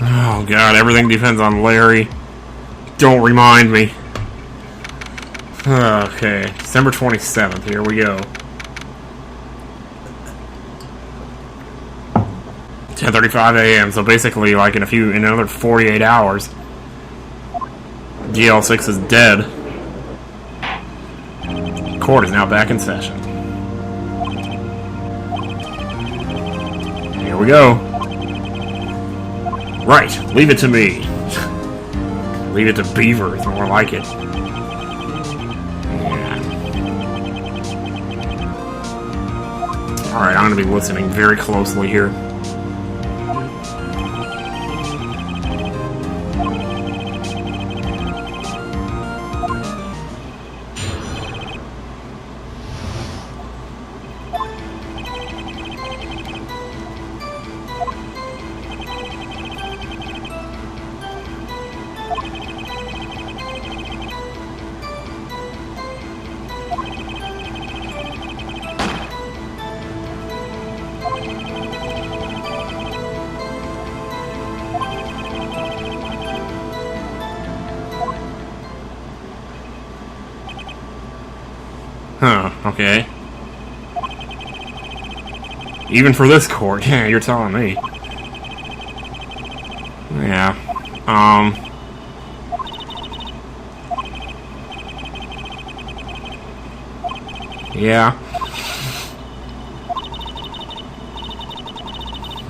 Oh god, everything depends on Larry. Don't remind me. Okay, December 27th, here we go. 10:35 a.m., so basically like in another 48 hours. GL6 is dead. Court is now back in session. Here we go. Right, leave it to me. Leave it to Beaver, it's more like it. Yeah. Alright, I'm gonna be listening very closely here. Huh, okay. Even for this court, yeah, you're telling me. Yeah. Yeah.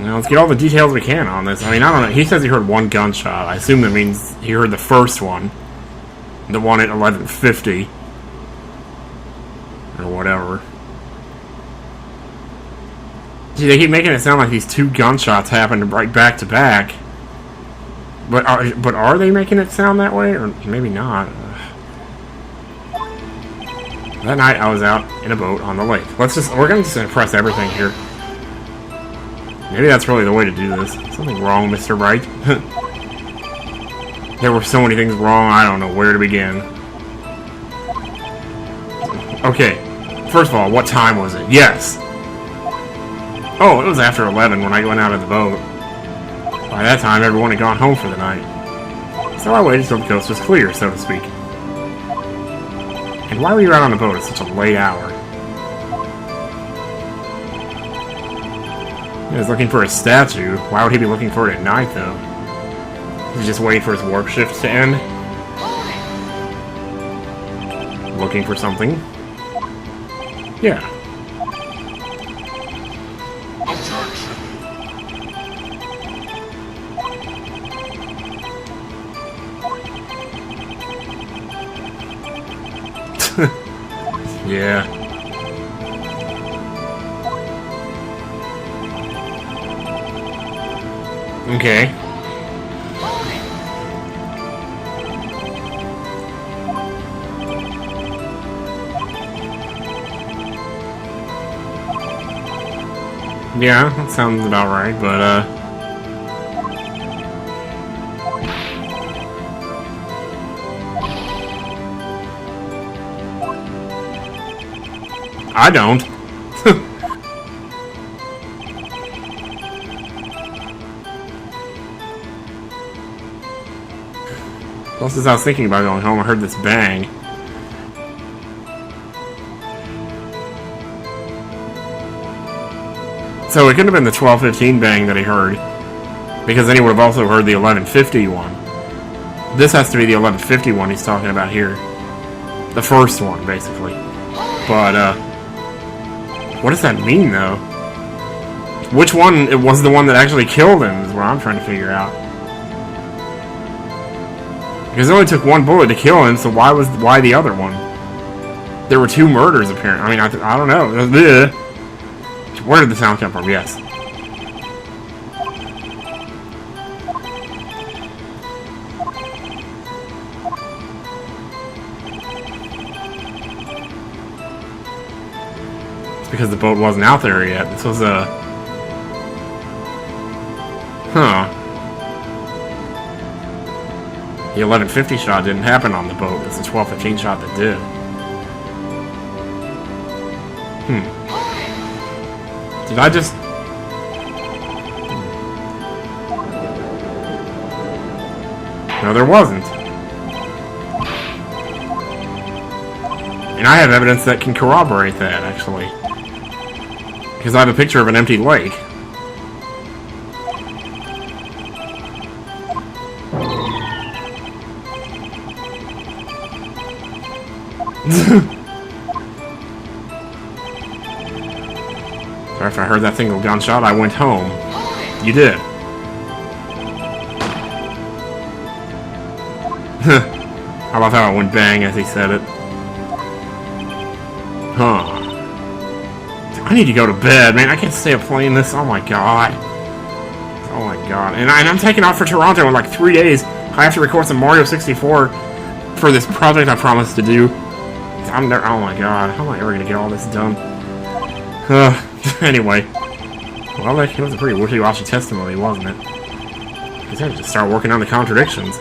Now, let's get all the details we can on this. I mean, I don't know. He says he heard one gunshot. I assume that means he heard the first one. The one at 11:50. Or whatever. See, they keep making it sound like these two gunshots happened right back to back. But are they making it sound that way? Or maybe not. That night I was out in a boat on the lake. We're gonna just press everything here. Maybe that's really the way to do this. Something wrong, Mr. Wright. There were so many things wrong, I don't know where to begin. Okay, first of all, what time was it? Yes! Oh, it was after 11 when I went out of the boat. By that time, everyone had gone home for the night. So I waited till the coast was clear, so to speak. And why were you out on the boat at such a late hour? He was looking for a statue. Why would he be looking for it at night, though? He's just waiting for his warp shift to end. Looking for something. Yeah. Yeah. Okay. Yeah, that sounds about right, but, I don't. Plus, as I was thinking about going home, I heard this bang. So it couldn't have been the 12:15 bang that he heard, because then he would have also heard the 11:50 one. This has to be the 11:50 one he's talking about here. The first one, basically. But, what does that mean, though? Which one it was the one that actually killed him is what I'm trying to figure out. Because it only took one bullet to kill him, so why the other one? There were two murders, apparently. I mean, I don't know. Where did the sound come from? Yes. It's because the boat wasn't out there yet. This was a... Huh. The 11:50 shot didn't happen on the boat. It's the 12:15 shot that did. Did I just... No, there wasn't. And I have evidence that can corroborate that, actually. Because I have a picture of an empty lake. So after I heard that single gunshot, I went home. You did. I love how it went bang as he said it. Huh. I need to go to bed, man. I can't stay up playing this. Oh my god. Oh my god. And I'm taking off for Toronto in like 3 days. I have to record some Mario 64 for this project I promised to do. I'm there. Oh my god. How am I ever gonna get all this done? Anyway. Well, that was a pretty wishy-washy testimony, wasn't it? I had to just start working on the contradictions.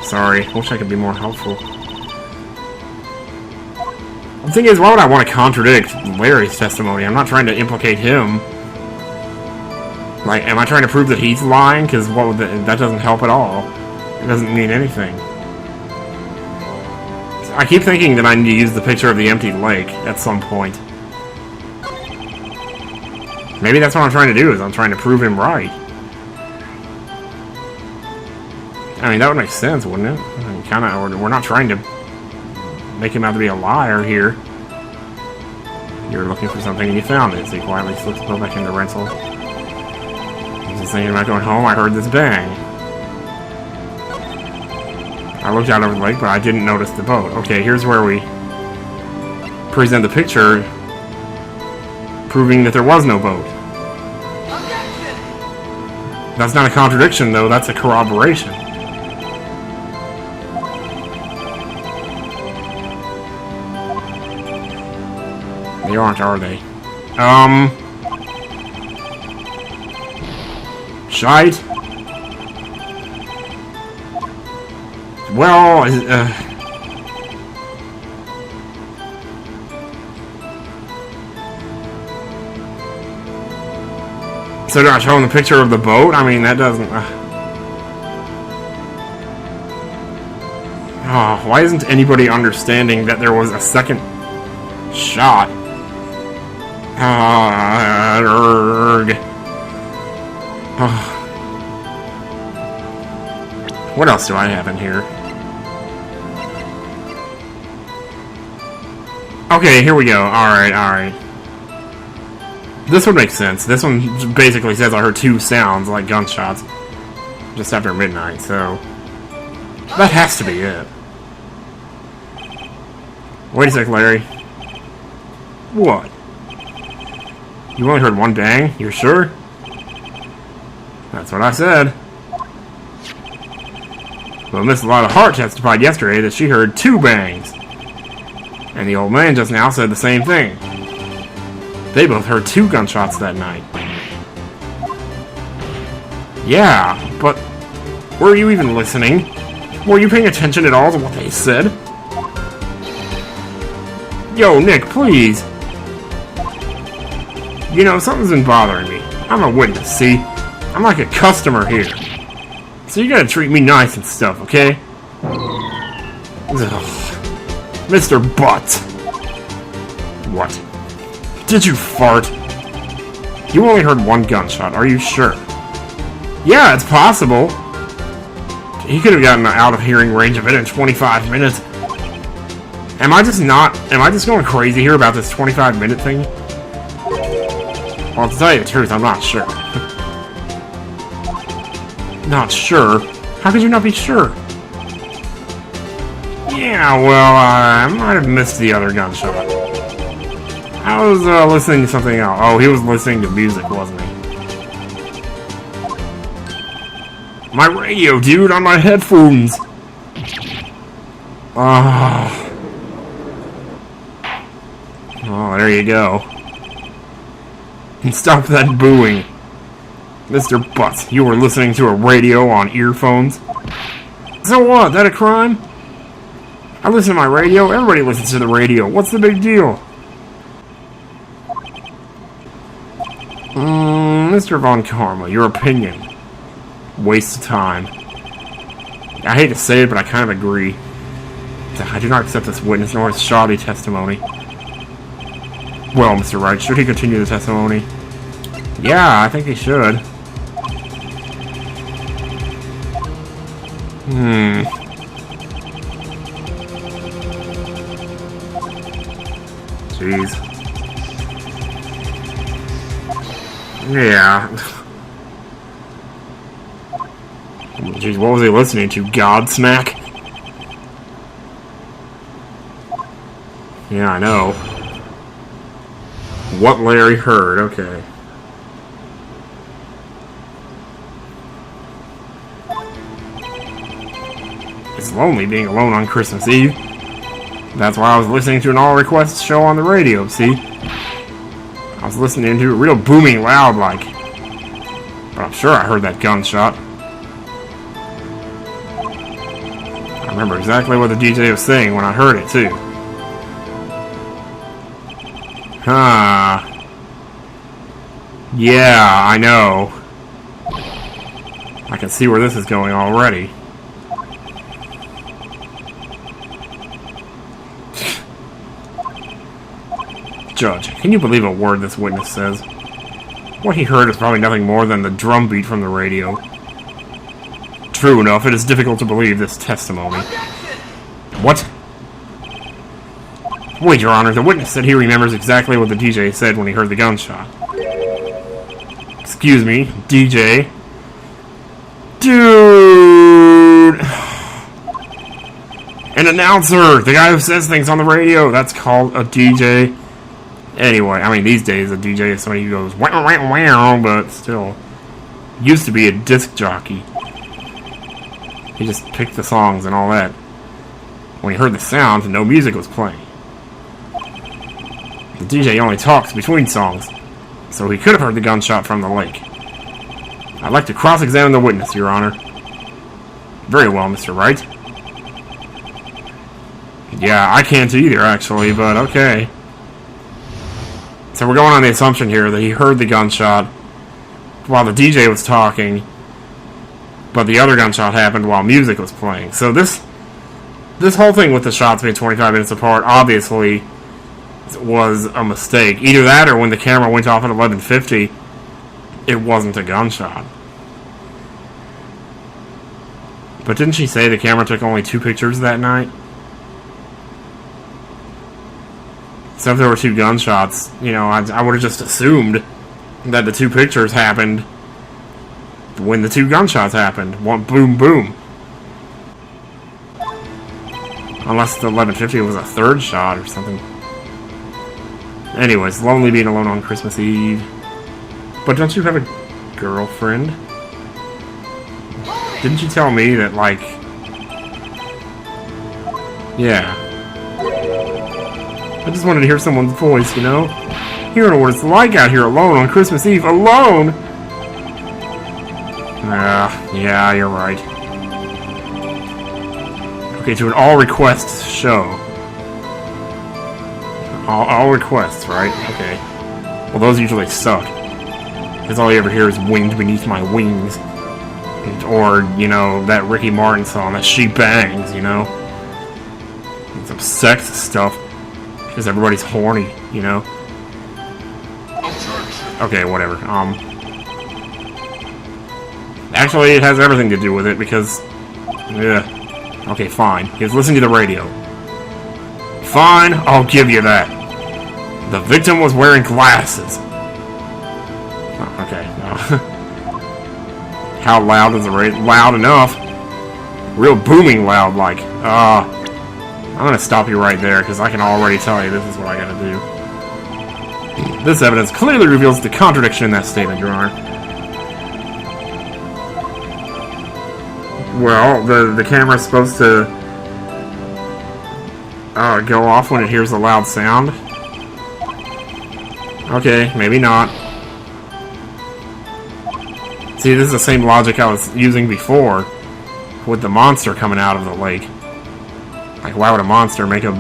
Sorry. Wish I could be more helpful. The thing is, why would I want to contradict Larry's testimony? I'm not trying to implicate him. Like, am I trying to prove that he's lying? Because that doesn't help at all. It doesn't mean anything. I keep thinking that I need to use the picture of the empty lake at some point. Maybe that's what I'm trying to do, is I'm trying to prove him right. I mean, that would make sense, wouldn't it? I mean, kinda, we're not trying to make him out to be a liar here. You're looking for something and you found it, so he quietly slips the boat back into rental. He's just thinking about going home, I heard this bang. I looked out over the lake, but I didn't notice the boat. Okay, here's where we present the picture proving that there was no boat. That's not a contradiction, though, that's a corroboration. They aren't, are they? Shite? Well, so do I show him the picture of the boat? I mean, that doesn't... Oh, why isn't anybody understanding that there was a second shot? What else do I have in here? Okay, here we go. Alright, alright. This would make sense. This one basically says I heard 2 sounds, like gunshots, just after midnight, so... that has to be it. Wait a sec, Larry. What? You only heard 1 bang? You're sure? That's what I said. But Miss Lila Hart testified yesterday that she heard 2 bangs. And the old man just now said the same thing. They both heard 2 gunshots that night. Yeah, but were you even listening? Were you paying attention at all to what they said? Yo, Nick, please. You know, something's been bothering me. I'm a witness, see? I'm like a customer here. So you gotta treat me nice and stuff, okay? Ugh. Mr. Butt. What? Did you fart? You only heard 1 gunshot, are you sure? Yeah, it's possible. He could have gotten out of hearing range of it in 25 minutes. Am I just going crazy here about this 25-minute thing? Well, to tell you the truth, I'm not sure. Not sure? How could you not be sure? Yeah, well, I might have missed the other gunshot. I was listening to something else. Oh, he was listening to music, wasn't he? My radio, dude, on my headphones. Oh, there you go. And stop that booing. Mr. Butts, you were listening to a radio on earphones? So what, that a crime? I listen to my radio, everybody listens to the radio. What's the big deal? Mr. Von Karma, your opinion. Waste of time. I hate to say it, but I kind of agree. I do not accept this witness nor his shoddy testimony. Well, Mr. Wright, should he continue the testimony? Yeah, I think he should. Jeez. Yeah. Jeez, what was he listening to? Godsmack? Yeah, I know. What Larry heard, okay. It's lonely being alone on Christmas Eve. That's why I was listening to an all-request show on the radio, see? I was listening to it real booming loud like. But I'm sure I heard that gunshot. I remember exactly what the DJ was saying when I heard it, too. Huh. Yeah, I know. I can see where this is going already. Judge, can you believe a word this witness says? What he heard is probably nothing more than the drum beat from the radio. True enough, it is difficult to believe this testimony. What? Wait, Your Honor, the witness said he remembers exactly what the DJ said when he heard the gunshot. Excuse me, DJ. Dude! An announcer! The guy who says things on the radio! That's called a DJ. Anyway, I mean, these days a DJ is somebody who goes wow, wow, wow, but still. Used to be a disc jockey. He just picked the songs and all that. When he heard the sound, no music was playing. The DJ only talks between songs, so he could have heard the gunshot from the lake. I'd like to cross-examine the witness, Your Honor. Very well, Mr. Wright. Yeah, I can't either, actually, but okay. So we're going on the assumption here that he heard the gunshot while the DJ was talking, but the other gunshot happened while music was playing. So this whole thing with the shots being 25 minutes apart obviously was a mistake. Either that or when the camera went off at 11:50, it wasn't a gunshot. But didn't she say the camera took only 2 pictures that night? So if there were 2 gunshots, you know, I would have just assumed that the 2 pictures happened when the 2 gunshots happened. One boom, boom. Unless the 11:50 was a 3rd shot or something. Anyways, lonely being alone on Christmas Eve. But don't you have a girlfriend? Didn't you tell me that, like... Yeah. I just wanted to hear someone's voice, you know? Hearing what it's like out here alone on Christmas Eve. Alone! Yeah, you're right. Okay, to an all-requests show. All requests, right? Okay. Well, those usually suck. Because all you ever hear is wind beneath my wings. Or, you know, that Ricky Martin song, that She Bangs, you know? And some sex stuff. Because everybody's horny, you know? Okay, whatever. Actually, it has everything to do with it, because... Yeah. Okay, fine. He was listening to the radio. Fine, I'll give you that. The victim was wearing glasses. Oh, okay, no. How loud is the radio? Loud enough. Real booming loud, like. I'm gonna stop you right there, because I can already tell you this is what I gotta do. This evidence clearly reveals the contradiction in that statement, Your Honor. Well, the camera's supposed to go off when it hears a loud sound. Okay, maybe not. See, this is the same logic I was using before with the monster coming out of the lake. Like, why would a monster make a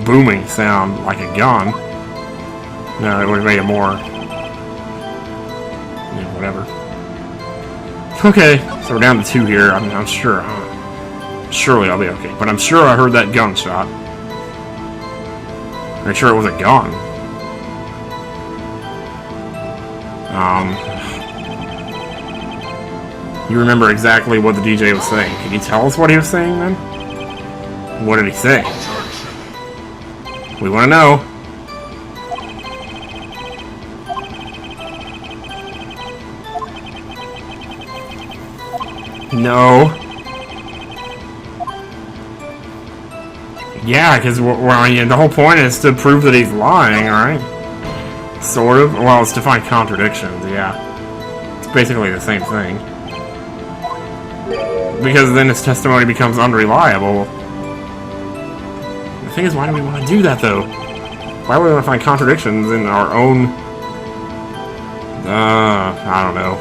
booming sound like a gun? No, it would have made it more... Yeah, whatever. Okay, so we're down to 2 here. I'm sure. Surely I'll be okay. But I'm sure I heard that gunshot. Make sure it was a gun. You remember exactly what the DJ was saying. Can you tell us what he was saying then? What did he say? We want to know. No. Yeah, because the whole point is to prove that he's lying, right? Sort of. Well, it's to find contradictions, yeah. It's basically the same thing. Because then his testimony becomes unreliable. The thing is, why do we want to do that, though? Why would we want to find contradictions in our own... I don't know.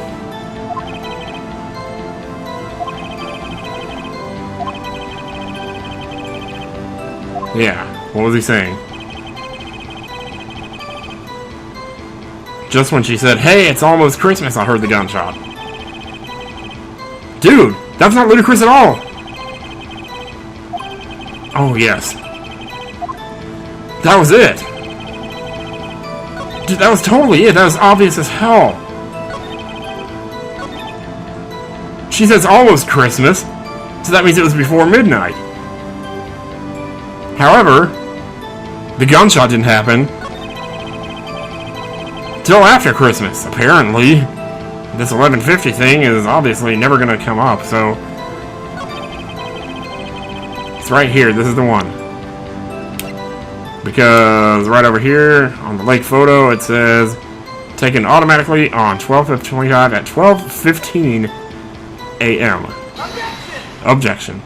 Yeah, what was he saying? Just when she said, "Hey, it's almost Christmas," I heard the gunshot. Dude, that's not ludicrous at all! Oh, yes. That was it! Dude, that was totally it. That was obvious as hell. She says almost Christmas, so that means it was before midnight. However, the gunshot didn't happen till after Christmas, apparently. This 1150 thing is obviously never going to come up, so... It's right here, this is the one. Because right over here, on the lake photo, it says... Taken automatically on 12/25 at 12:15 a.m. Objection.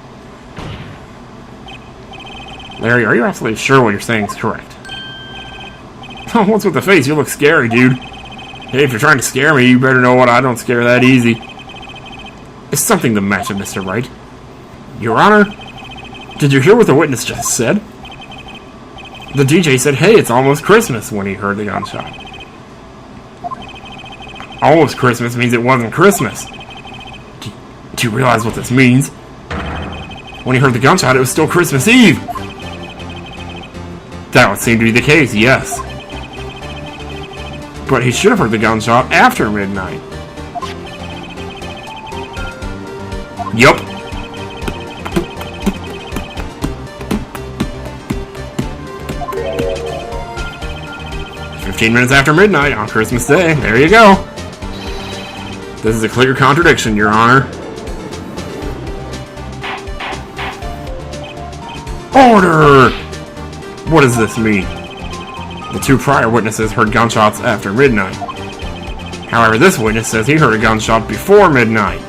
Larry, are you absolutely sure what you're saying is correct? Oh, what's with the face? You look scary, dude. Hey, if you're trying to scare me, you better know what I don't scare that easy. Is something the matter, Mr. Wright? Your Honor, did you hear what the witness just said? The DJ said, "Hey, it's almost Christmas," when he heard the gunshot. Almost Christmas means it wasn't Christmas. Do you realize what this means? When he heard the gunshot, it was still Christmas Eve. That would seem to be the case, yes. But he should have heard the gunshot after midnight. Yup. "15 minutes after midnight on Christmas Day." There you go. This is a clear contradiction, Your Honor. Order! What does this mean? The 2 prior witnesses heard gunshots after midnight. However, this witness says he heard a gunshot before midnight.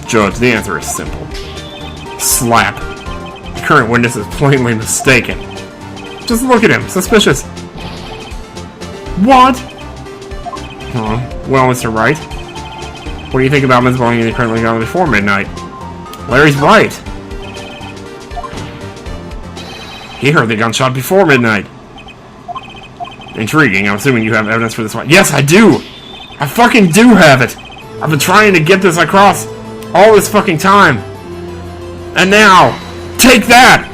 Judge, the answer is simple. Slap. The current witness is plainly mistaken. Just look at him. Suspicious. What? Well, Mr. Wright, what do you think about Ms. Bowling currently gone before midnight? Larry's right. He heard the gunshot before midnight. Intriguing. I'm assuming you have evidence for this one. Yes, I do! I fucking do have it! I've been trying to get this across all this fucking time. And now, take that!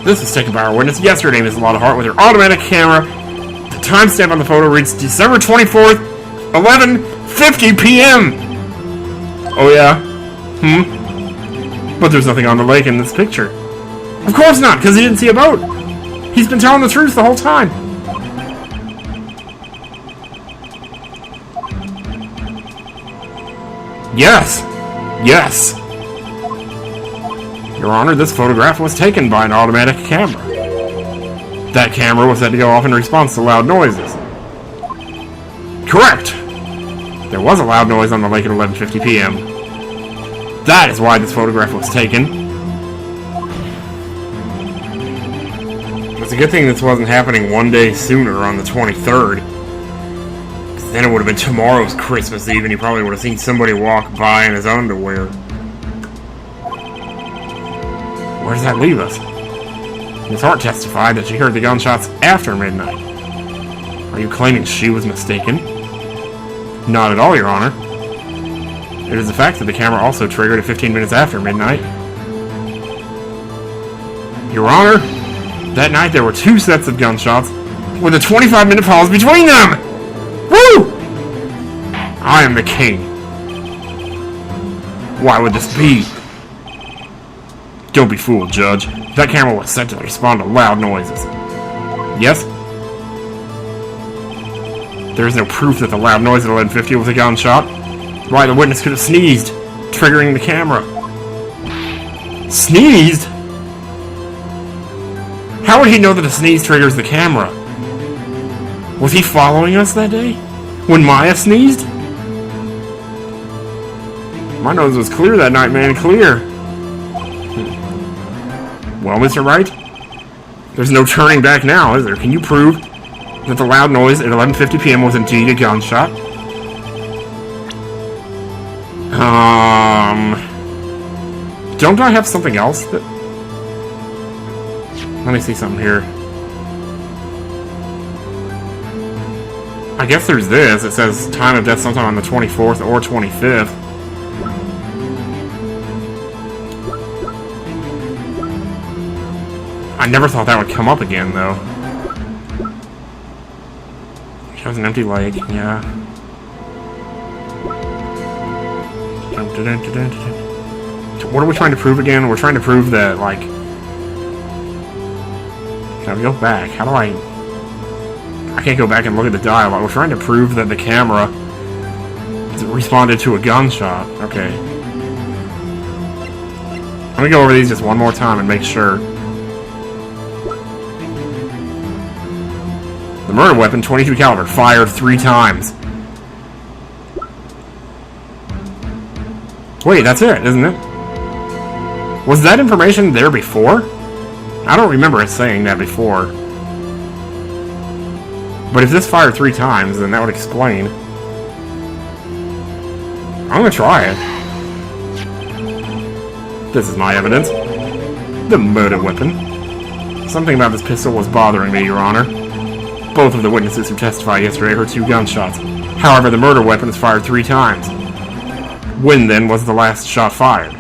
This was taken by our witness yesterday, Ms. Loudhart, with her automatic camera. The timestamp on the photo reads December 24th, 11:50 p.m. Oh yeah? But there's nothing on the lake in this picture. Of course not, because he didn't see a boat. He's been telling the truth the whole time. Yes. Yes. Your Honor, this photograph was taken by an automatic camera. That camera was said to go off in response to loud noises. Correct. There was a loud noise on the lake at 11:50 p.m. That is why this photograph was taken. It's a good thing this wasn't happening one day sooner on the 23rd. Because then it would have been tomorrow's Christmas Eve and you probably would have seen somebody walk by in his underwear. Where does that leave us? Ms. Hart testified that she heard the gunshots after midnight. Are you claiming she was mistaken? Not at all, Your Honor. It is the fact that the camera also triggered at 15 minutes after midnight. Your Honor, that night there were 2 sets of gunshots with a 25-minute pause between them! Woo! I am the king. Why would this be? Don't be fooled, Judge. That camera was set to respond to loud noises. Yes? There is no proof that the loud noise at 11:50 was a gunshot. Why, the witness could have sneezed, triggering the camera. Sneezed? How would he know that a sneeze triggers the camera? Was he following us that day? When Maya sneezed? My nose was clear that night, man, clear. Well, Mr. Wright, there's no turning back now, is there? Can you prove that the loud noise at 11:50 p.m. was indeed a gunshot? Don't I have something else that... Let me see something here. I guess there's this. It says time of death sometime on the 24th or 25th. I never thought that would come up again, though. Shows an empty leg, yeah. What are we trying to prove again? We're trying to prove that, like... Now we go back. How do I can't go back and look at the dialogue. We're trying to prove that the camera responded to a gunshot. Okay. Let me go over these just one more time and make sure. The murder weapon, .22 caliber, fired 3 times. Wait, that's it, isn't it? Was that information there before? I don't remember it saying that before. But if this fired 3 times, then that would explain. I'm gonna try it. This is my evidence. The murder weapon. Something about this pistol was bothering me, Your Honor. Both of the witnesses who testified yesterday heard 2 gunshots. However, the murder weapon was fired 3 times. When, then, was the last shot fired?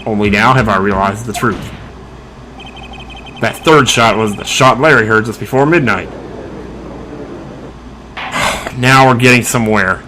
Only now have I realized the truth. That 3rd shot was the shot Larry heard just before midnight. Now we're getting somewhere.